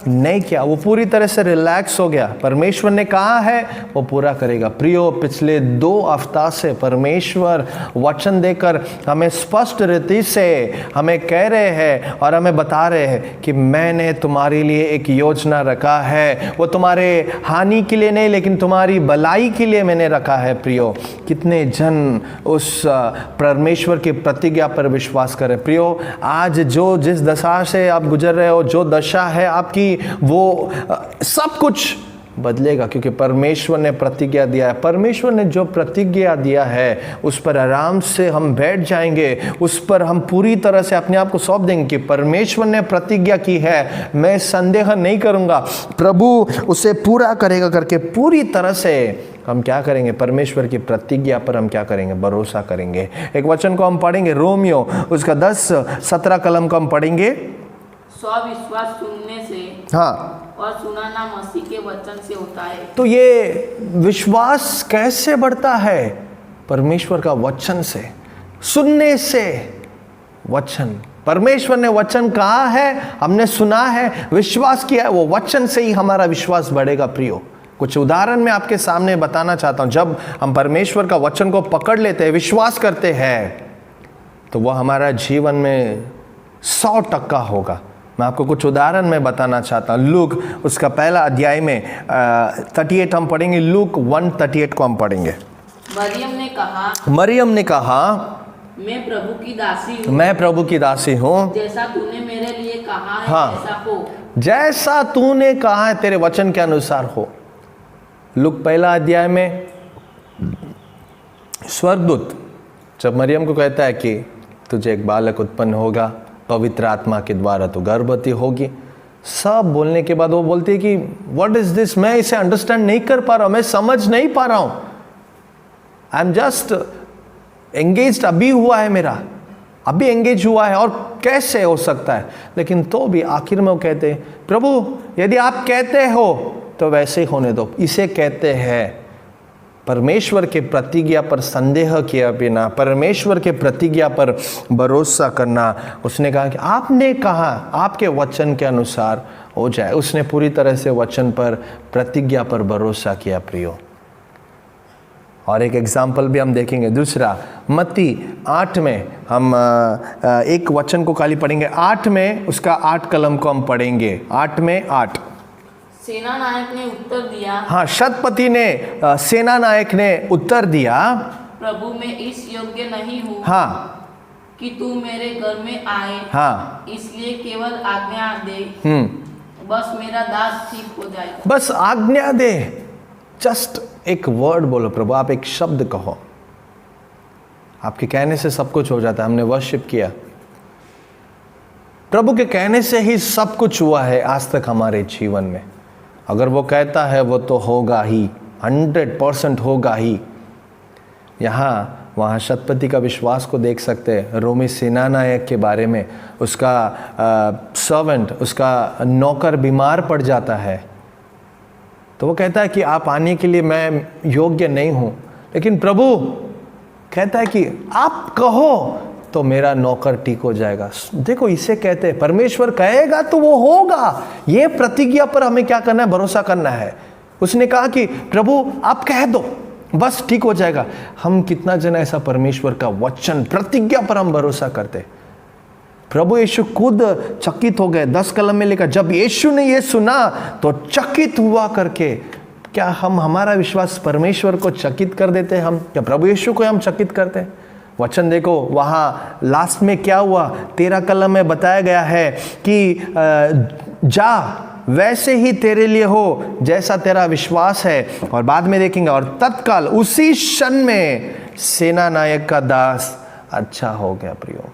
Speaker 2: नहीं किया। वो पूरी तरह से रिलैक्स हो गया। परमेश्वर ने कहा है वो पूरा करेगा। प्रियो, पिछले 2 हफ्ता से परमेश्वर वचन देकर हमें स्पष्ट रीति से हमें कह रहे हैं और हमें बता रहे हैं कि मैंने तुम्हारे लिए एक योजना रखा है। वो तुम्हारे हानि के लिए नहीं, लेकिन तुम्हारी भलाई के लिए मैंने रखा है। प्रियो, कितने जन उस परमेश्वर की प्रतिज्ञा पर विश्वास करें। प्रियो, आज जिस दशा से आप गुजर रहे हो, जो दशा है आपकी, वो सब कुछ बदलेगा, क्योंकि परमेश्वर ने प्रतिज्ञा दिया है। परमेश्वर ने जो प्रतिज्ञा दिया है उस पर आराम से हम बैठ जाएंगे, उस पर हम पूरी तरह से अपने आप को सौंप देंगे कि परमेश्वर ने प्रतिज्ञा की है, मैं संदेह नहीं करूंगा, प्रभु उसे पूरा करेगा करके पूरी तरह से हम क्या करेंगे, परमेश्वर की प्रतिज्ञा पर हम क्या करेंगे, भरोसा करेंगे। एक वचन को हम पढ़ेंगे, रोमियो उसका 10-17 कलम को हम पढ़ेंगे।
Speaker 3: स्विश्वास सुनने से
Speaker 2: हाँ,
Speaker 3: और सुनाना मसीह के वचन से होता है।
Speaker 2: तो ये विश्वास कैसे बढ़ता है? परमेश्वर का वचन से, सुनने से। वचन, परमेश्वर ने वचन कहा है, हमने सुना है, विश्वास किया है, वो वचन से ही हमारा विश्वास बढ़ेगा। प्रियो, कुछ उदाहरण मैं आपके सामने बताना चाहता हूं। जब हम परमेश्वर का वचन को पकड़ लेते हैं, विश्वास करते हैं, तो वह हमारा जीवन में 100% होगा। मैं आपको कुछ उदाहरण में बताना चाहता हूँ। लूक उसका पहला अध्याय में 38 हम पढ़ेंगे। लूक 1:38 को हम पढ़ेंगे। मरियम ने कहा,
Speaker 3: मैं प्रभु की दासी हूँ,
Speaker 2: मैं प्रभु की दासी हूँ,
Speaker 3: जैसा तूने मेरे लिए कहा है
Speaker 2: हाँ,
Speaker 3: वैसा हो,
Speaker 2: जैसा तूने कहा है तेरे वचन के अनुसार हो। लूक पहला अध्याय में स्वर्गदूत जब मरियम को कहता है कि तुझे एक बालक उत्पन्न होगा, पवित्र आत्मा के द्वारा तो गर्भवती होगी, सब बोलने के बाद वो बोलती है कि व्हाट इज दिस, मैं इसे अंडरस्टैंड नहीं कर पा रहा हूं, मैं समझ नहीं पा रहा हूं, आई एम जस्ट एंगेज्ड, अभी हुआ है मेरा, अभी एंगेज हुआ है और कैसे हो सकता है। लेकिन तो भी आखिर में वो कहते हैं, प्रभु यदि आप कहते हो तो वैसे ही होने दो। इसे कहते हैं परमेश्वर के प्रतिज्ञा पर संदेह किया बिना, परमेश्वर के प्रतिज्ञा पर भरोसा करना। उसने कहा कि आपने कहा, आपके वचन के अनुसार हो जाए। उसने पूरी तरह से वचन पर, प्रतिज्ञा पर भरोसा किया। प्रियो, और एक एग्जाम्पल भी हम देखेंगे, दूसरा मत्ती 8 में हम एक वचन को खाली पढ़ेंगे। 8 में उसका 8 कलम को हम पढ़ेंगे। 8 में 8,
Speaker 3: सेना नायक ने उत्तर दिया,
Speaker 2: हाँ, शतपति ने, सेना नायक ने उत्तर दिया,
Speaker 3: प्रभु मैं इस योग्य नहीं हूँ,
Speaker 2: हाँ,
Speaker 3: कि तू मेरे घर में आए,
Speaker 2: हाँ,
Speaker 3: इसलिए केवल आज्ञा दे, बस मेरा दास ठीक हो जाए।
Speaker 2: बस आज्ञा दे, जस्ट एक वर्ड बोलो प्रभु, आप एक शब्द कहो, आपके कहने से सब कुछ हो जाता है। हमने वर्शिप किया, प्रभु के कहने से ही सब कुछ हुआ है आज तक हमारे जीवन में। अगर वो कहता है वो तो होगा ही, 100% होगा ही। यहाँ वहाँ शतपति का विश्वास को देख सकते हैं। रोमी सेनानायक के बारे में, उसका सर्वेंट, उसका नौकर बीमार पड़ जाता है, तो वो कहता है कि आप आने के लिए मैं योग्य नहीं हूँ, लेकिन प्रभु कहता है कि आप कहो तो मेरा नौकर ठीक हो जाएगा। देखो, इसे कहते हैं परमेश्वर कहेगा तो वो होगा। ये प्रतिज्ञा पर हमें क्या करना है, भरोसा करना है। उसने कहा कि प्रभु आप कह दो, बस ठीक हो जाएगा। हम कितना जन ऐसा परमेश्वर का वचन, प्रतिज्ञा पर हम भरोसा करते। प्रभु यीशु खुद चकित हो गए। 10 कलम में लिखा, जब यीशु ने ये सुना तो चकित हुआ करके। क्या हम, हमारा विश्वास परमेश्वर को चकित कर देते हैं? हम क्या प्रभु यीशु को हम चकित करते हैं? वचन देखो, वहाँ लास्ट में क्या हुआ, 13 कलम में बताया गया है कि जा वैसे ही तेरे लिए हो जैसा तेरा विश्वास है। और बाद में देखेंगे, और तत्काल उसी क्षण में सेना नायक का दास अच्छा हो गया। प्रियो,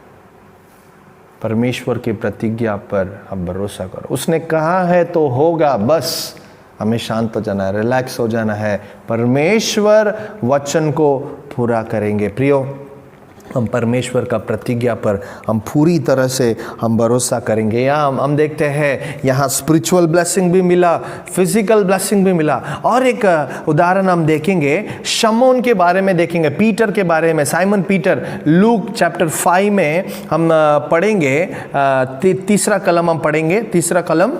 Speaker 2: परमेश्वर की प्रतिज्ञा पर हम भरोसा करो। उसने कहा है तो होगा, बस हमें शांत हो जाना है, रिलैक्स हो जाना है। परमेश्वर वचन को पूरा करेंगे। प्रियो, हम परमेश्वर का प्रतिज्ञा पर हम पूरी तरह से हम भरोसा करेंगे। यहाँ हम देखते हैं, यहाँ स्पिरिचुअल ब्लेसिंग भी मिला, फिजिकल ब्लेसिंग भी मिला। और एक उदाहरण हम देखेंगे, शमौन के बारे में देखेंगे, पीटर के बारे में, साइमन पीटर। लूक चैप्टर 5 में हम पढ़ेंगे, 3 कलम हम पढ़ेंगे। 3 कलम,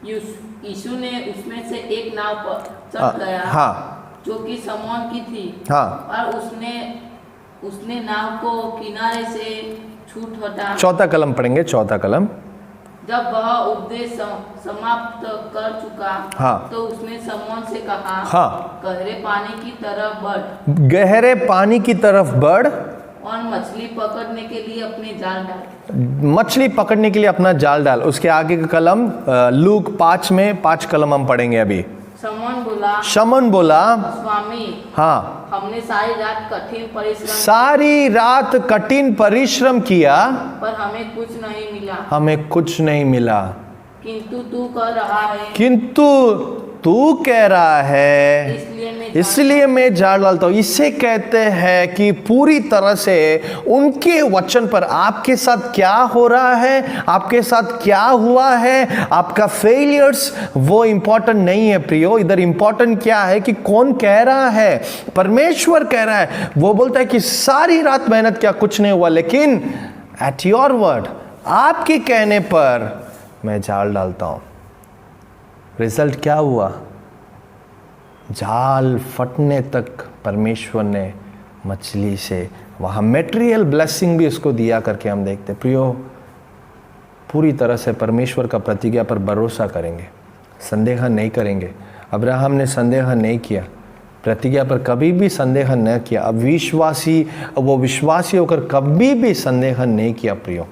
Speaker 3: यीशु ने उसमें से एक नाव पर चढ़ गया, हाँ, जो कि शमौन की थी, हाँ, और उसने नाव को किनारे से छूट हटा। 4 कलम पढ़ेंगे। 4 कलम, जब वह उपदेश समाप्त कर चुका, हाँ, तो उसने शमौन से कहा, हाँ, गहरे पानी की तरफ बढ़, गहरे पानी की तरफ बढ़, और मछली पकड़ने के लिए अपने जाल डाल, मछली पकड़ने के लिए अपना जाल डाल। उसके आगे का कलम लूक 5 में 5 कलम हम पढ़ेंगे अभी।
Speaker 2: शमन बोला,
Speaker 3: स्वामी
Speaker 2: हाँ,
Speaker 3: हमने सारी रात कठिन परिश्रम
Speaker 2: सारी रात कठिन परिश्रम किया
Speaker 3: पर हमें कुछ नहीं मिला,
Speaker 2: हमें कुछ नहीं मिला,
Speaker 3: किंतु तू कह रहा है,
Speaker 2: किंतु तू कह रहा है इसलिए मैं जान डालता हूं। इसे कहते हैं कि पूरी तरह से उनके वचन पर आपके साथ क्या हो रहा है, आपके साथ क्या हुआ है, आपका फेलियर्स वो इंपॉर्टेंट नहीं है प्रियो। इधर इंपॉर्टेंट क्या है कि कौन कह रहा है, परमेश्वर कह रहा है। वो बोलता है कि सारी रात मेहनत किया कुछ नहीं हुआ, लेकिन एट योर वर्ड, आपके कहने पर मैं जाल डालता हूं। रिजल्ट क्या हुआ? जाल फटने तक परमेश्वर ने मछली से वहाँ मटेरियल ब्लेसिंग भी उसको दिया करके हम देखते। प्रियो, पूरी तरह से परमेश्वर का प्रतिज्ञा पर भरोसा करेंगे, संदेह नहीं करेंगे। अब्राहम ने संदेह नहीं किया, प्रतिज्ञा पर कभी भी संदेह न किया। अब वो विश्वासी होकर कभी भी संदेह नहीं किया। प्रियो,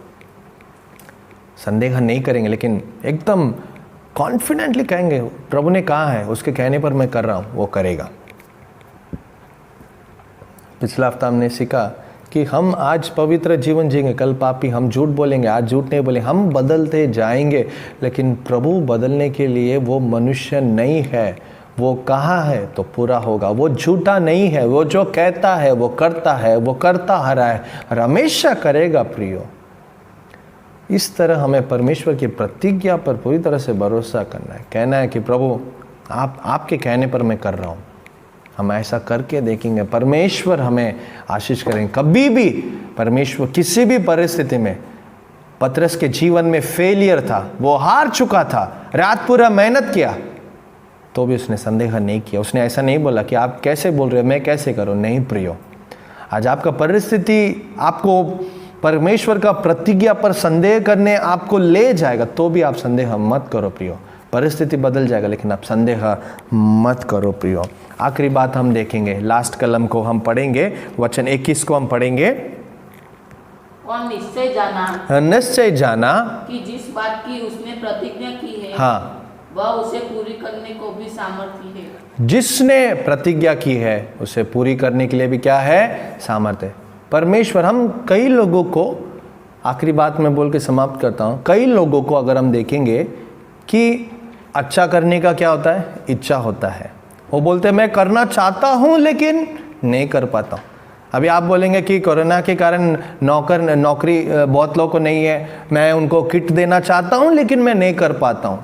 Speaker 2: संदेह नहीं करेंगे, लेकिन एकदम कॉन्फिडेंटली कहेंगे प्रभु ने कहा है, उसके कहने पर मैं कर रहा हूं, वो करेगा। पिछला हफ्ता हमने सीखा कि हम आज पवित्र जीवन जिएंगे, कल पापी, हम झूठ बोलेंगे, आज झूठ नहीं बोलेंगे, हम बदलते जाएंगे। लेकिन प्रभु बदलने के लिए वो मनुष्य नहीं है, वो कहा है तो पूरा होगा। वो झूठा नहीं है, वो जो कहता है वो करता है, वो करता आ रहा है और हमेशा करेगा। प्रियो, इस तरह हमें परमेश्वर की प्रतिज्ञा पर पूरी तरह से भरोसा करना है। कहना है कि प्रभु आपके कहने पर मैं कर रहा हूँ, हम ऐसा करके देखेंगे, परमेश्वर हमें आशीष करेंगे। कभी भी परमेश्वर किसी भी परिस्थिति में, पतरस के जीवन में फेलियर था, वो हार चुका था, रात पूरा मेहनत किया, तो भी उसने संदेह नहीं किया। उसने ऐसा नहीं बोला कि आप कैसे बोल रहे हो, मैं कैसे करूँ। नहीं प्रियो, आज आपका परिस्थिति आपको परमेश्वर का प्रतिज्ञा पर संदेह करने आपको ले जाएगा, तो भी आप संदेह मत करो प्रियो। परिस्थिति बदल जाएगा, लेकिन आप संदेह मत करो प्रियो। आखिरी बात हम देखेंगे, लास्ट कलम को हम पढ़ेंगे, वचन 21 को हम पढ़ेंगे।
Speaker 3: और निश्चय जाना कि जिस बात की उसने प्रतिज्ञा की है, हाँ, वह उसे पूरी करने को भी सामर्थ्य है। जिसने प्रतिज्ञा की है उसे पूरी करने के लिए भी क्या है? सामर्थ्य। परमेश्वर, हम कई लोगों को, आखिरी बात मैं बोल के समाप्त करता हूँ, कई लोगों को अगर हम देखेंगे कि अच्छा करने का क्या होता है? इच्छा होता है। वो बोलते हैं मैं करना चाहता हूँ लेकिन नहीं कर पाता हूँ। अभी आप बोलेंगे कि कोरोना के कारण नौकरी बहुत लोगों को नहीं है, मैं उनको किट देना चाहता हूँ लेकिन मैं नहीं कर पाता हूँ।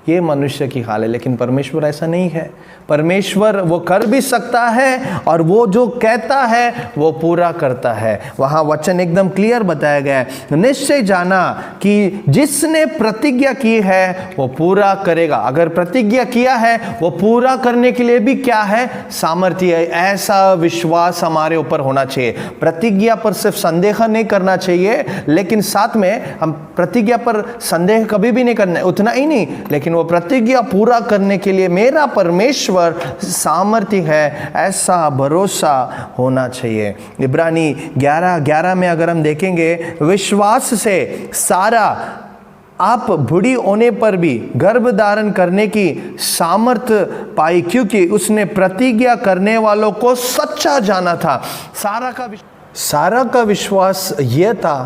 Speaker 3: ये मनुष्य की हाल है, लेकिन परमेश्वर ऐसा नहीं है। परमेश्वर वो कर भी सकता है और वो जो कहता है वो पूरा करता है। वहाँ वचन एकदम क्लियर बताया गया है, निश्चय जाना कि जिसने प्रतिज्ञा की है वो पूरा करेगा। अगर प्रतिज्ञा किया है वो पूरा करने के लिए भी क्या है? सामर्थ्य है। ऐसा विश्वास हमारे ऊपर होना चाहिए। प्रतिज्ञा पर सिर्फ संदेह नहीं करना चाहिए, लेकिन साथ में हम प्रतिज्ञा पर संदेह कभी भी नहीं करना है। उतना ही नहीं, लेकिन वो प्रतिज्ञा पूरा करने के लिए मेरा परमेश्वर सामर्थ्य है, ऐसा भरोसा होना चाहिए। इब्रानी 11:11 में अगर हम देखेंगे, विश्वास से सारा आप बूढ़ी होने पर भी गर्भ धारण करने की सामर्थ्य पाई, क्योंकि उसने प्रतिज्ञा करने वालों को सच्चा जाना था। सारा का विश्वास यह था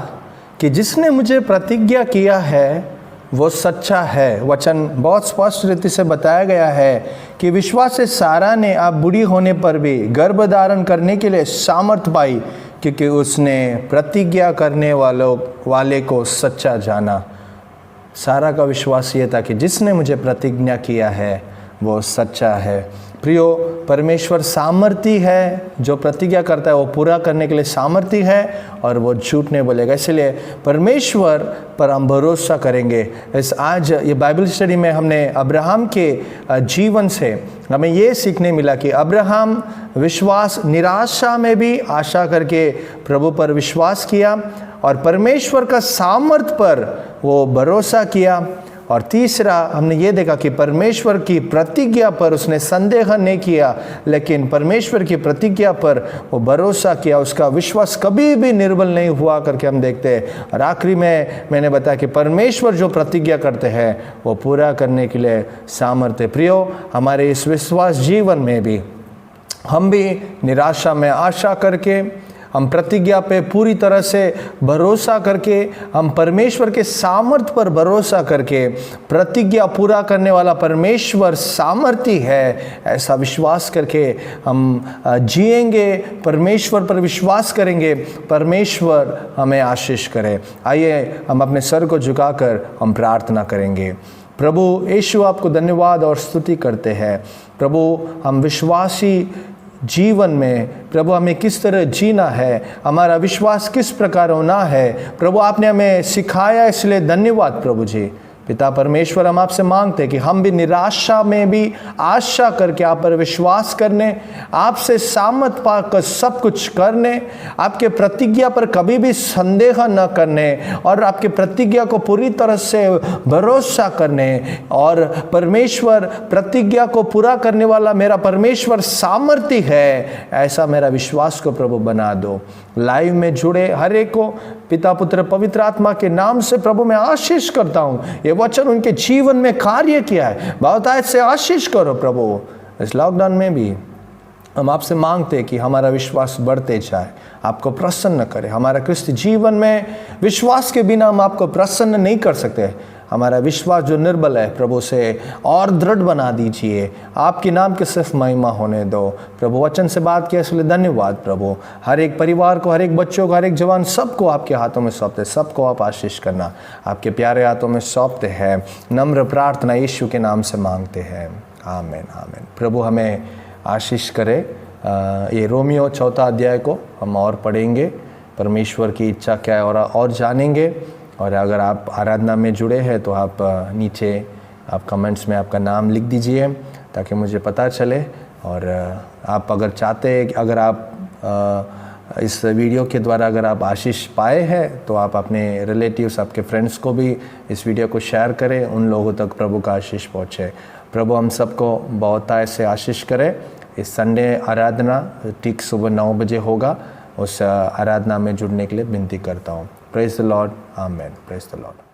Speaker 3: कि जिसने मुझे प्रतिज्ञा किया है वो सच्चा है। वचन बहुत स्पष्ट रीति से बताया गया है कि विश्वास से सारा ने आप बूढ़ी होने पर भी गर्भ धारण करने के लिए सामर्थ्य पाई, क्योंकि उसने प्रतिज्ञा करने वाले को सच्चा जाना। सारा का विश्वास ये था कि जिसने मुझे प्रतिज्ञा किया है वो सच्चा है। प्रियो, परमेश्वर सामर्थ्य है, जो प्रतिज्ञा करता है वो पूरा करने के लिए सामर्थ्य है और वो झूठ नहीं बोलेगा। इसलिए परमेश्वर पर हम भरोसा करेंगे। आज ये बाइबल स्टडी में हमने अब्राहम के जीवन से हमें ये सीखने मिला कि अब्राहम विश्वास, निराशा में भी आशा करके प्रभु पर विश्वास किया और परमेश्वर का सामर्थ्य पर वो भरोसा किया
Speaker 2: और तीसरा हमने ये देखा कि परमेश्वर की प्रतिज्ञा पर उसने संदेह नहीं किया, लेकिन परमेश्वर की प्रतिज्ञा पर वो भरोसा किया, उसका विश्वास कभी भी निर्बल नहीं हुआ करके हम देखते हैं। और आखिरी में मैंने बताया कि परमेश्वर जो प्रतिज्ञा करते हैं वो पूरा करने के लिए सामर्थ्य। प्रियो, हमारे इस विश्वास जीवन में भी हम भी निराशा में आशा करके, हम प्रतिज्ञा पे पूरी तरह से भरोसा करके, हम परमेश्वर के सामर्थ्य पर भरोसा करके, प्रतिज्ञा पूरा करने वाला परमेश्वर सामर्थ्य है ऐसा विश्वास करके हम जिएंगे, परमेश्वर पर विश्वास करेंगे, परमेश्वर हमें आशीष करे। आइए हम अपने सर को झुकाकर हम प्रार्थना करेंगे। प्रभु यीशु, आपको धन्यवाद और स्तुति करते हैं। प्रभु, हम विश्वासी जीवन में प्रभु हमें किस तरह जीना है, हमारा विश्वास किस प्रकार होना है, प्रभु आपने हमें सिखाया, इसलिए धन्यवाद प्रभु जी। पिता परमेश्वर, हम आपसे मांगते हैं कि हम भी निराशा में भी आशा करके आप पर विश्वास करने, आपसे सामर्थ पाकर सब कुछ करने, आपके प्रतिज्ञा पर कभी भी संदेह न करने और आपके प्रतिज्ञा को पूरी तरह से भरोसा करने, और परमेश्वर प्रतिज्ञा को पूरा करने वाला मेरा परमेश्वर सामर्थ्य है ऐसा मेरा विश्वास को प्रभु बना दो। लाइव में जुड़े हर एक को पिता पुत्र पवित्र आत्मा के नाम से प्रभु मैं आशीष करता हूँ। ये वचन उनके जीवन में कार्य किया है, बहुतायत से आशीष करो प्रभु। इस लॉकडाउन में भी हम आपसे मांगते हैं कि हमारा विश्वास बढ़ते जाए, आपको प्रसन्न करे। हमारा क्रिस्त जीवन में विश्वास के बिना हम आपको प्रसन्न नहीं कर सकते। हमारा विश्वास जो निर्बल है प्रभु से और दृढ़ बना दीजिए। आपके नाम के सिर्फ महिमा होने दो प्रभु। वचन से बात किया इसलिए धन्यवाद प्रभु। हर एक परिवार को, हर एक बच्चों को, हर एक जवान, सबको आपके हाथों में सौंपते, सबको आप आशीष करना आपके प्यारे हाथों में सौंपते हैं। नम्र प्रार्थना यीशु के नाम से मांगते हैं, आमीन आमीन। प्रभु हमें आशीष करे। ये रोमियो 4 अध्याय को हम और पढ़ेंगे, परमेश्वर की इच्छा क्या है और जानेंगे। और अगर आप आराधना में जुड़े हैं तो आप नीचे आप कमेंट्स में आपका नाम लिख दीजिए ताकि मुझे पता चले। और आप अगर चाहते हैं, अगर आप इस वीडियो के द्वारा अगर आप आशीष पाए हैं तो आप अपने रिलेटिव्स, आपके फ्रेंड्स को भी इस वीडियो को शेयर करें, उन लोगों तक प्रभु का आशीष पहुँचे। प्रभु हम सबको बहुतायत से आशीष करे। इस संडे आराधना ठीक सुबह 9 बजे होगा, उस आराधना में जुड़ने के लिए विनती करता हूँ। Praise the Lord, amen. Praise the Lord.